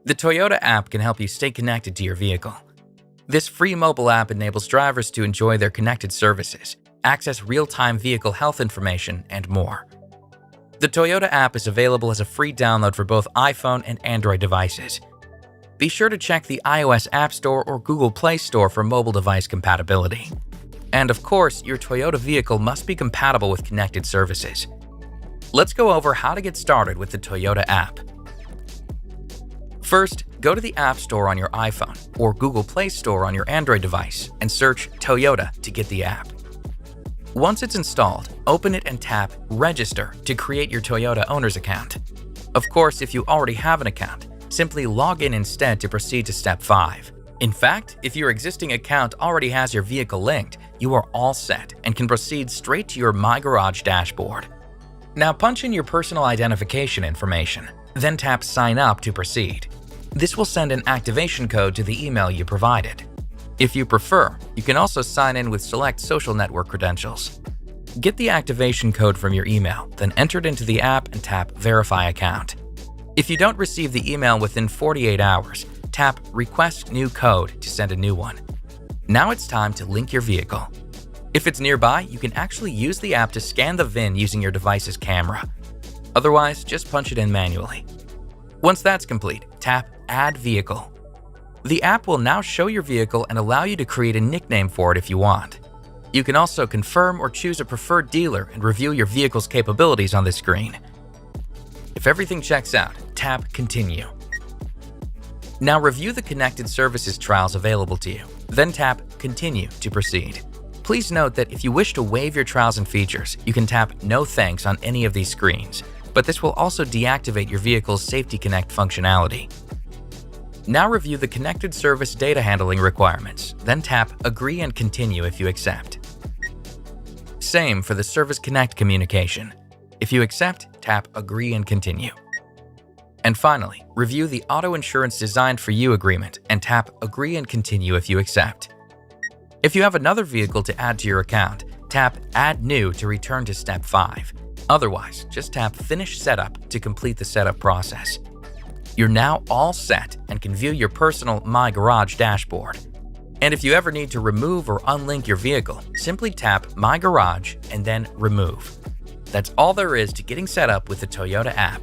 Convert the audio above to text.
The Toyota app can help you stay connected to your vehicle. This free mobile app enables drivers to enjoy their connected services, access real-time vehicle health information, and more. The Toyota app is available as a free download for both iPhone and Android devices. Be sure to check the iOS App Store or Google Play Store for mobile device compatibility. And of course, your Toyota vehicle must be compatible with connected services. Let's go over how to get started with the Toyota app. First, go to the App Store on your iPhone or Google Play Store on your Android device and search Toyota to get the app. Once it's installed, open it and tap Register to create your Toyota owner's account. Of course, if you already have an account, simply log in instead to proceed to step 5. In fact, if your existing account already has your vehicle linked, you are all set and can proceed straight to your My Garage dashboard. Now punch in your personal identification information, then tap Sign Up to proceed. This will send an activation code to the email you provided. If you prefer, you can also sign in with select social network credentials. Get the activation code from your email, then enter it into the app and tap Verify Account. If you don't receive the email within 48 hours, tap Request New Code to send a new one. Now it's time to link your vehicle. If it's nearby, you can actually use the app to scan the VIN using your device's camera. Otherwise, just punch it in manually. Once that's complete, tap Add Vehicle. The app will now show your vehicle and allow you to create a nickname for it if you want. You can also confirm or choose a preferred dealer and review your vehicle's capabilities on this screen. If everything checks out, tap Continue. Now review the connected services trials available to you, then tap Continue to proceed. Please note that if you wish to waive your trials and features, you can tap No Thanks on any of these screens, but this will also deactivate your vehicle's Safety Connect functionality. Now review the connected service data handling requirements, then tap Agree and Continue if you accept. Same for the Service Connect communication. If you accept, tap Agree and Continue. And finally, review the Auto Insurance Designed for You agreement and tap Agree and Continue if you accept. If you have another vehicle to add to your account, tap Add New to return to step 5. Otherwise, just tap Finish Setup to complete the setup process. You're now all set and can view your personal My Garage dashboard. And if you ever need to remove or unlink your vehicle, simply tap My Garage and then Remove. That's all there is to getting set up with the Toyota app.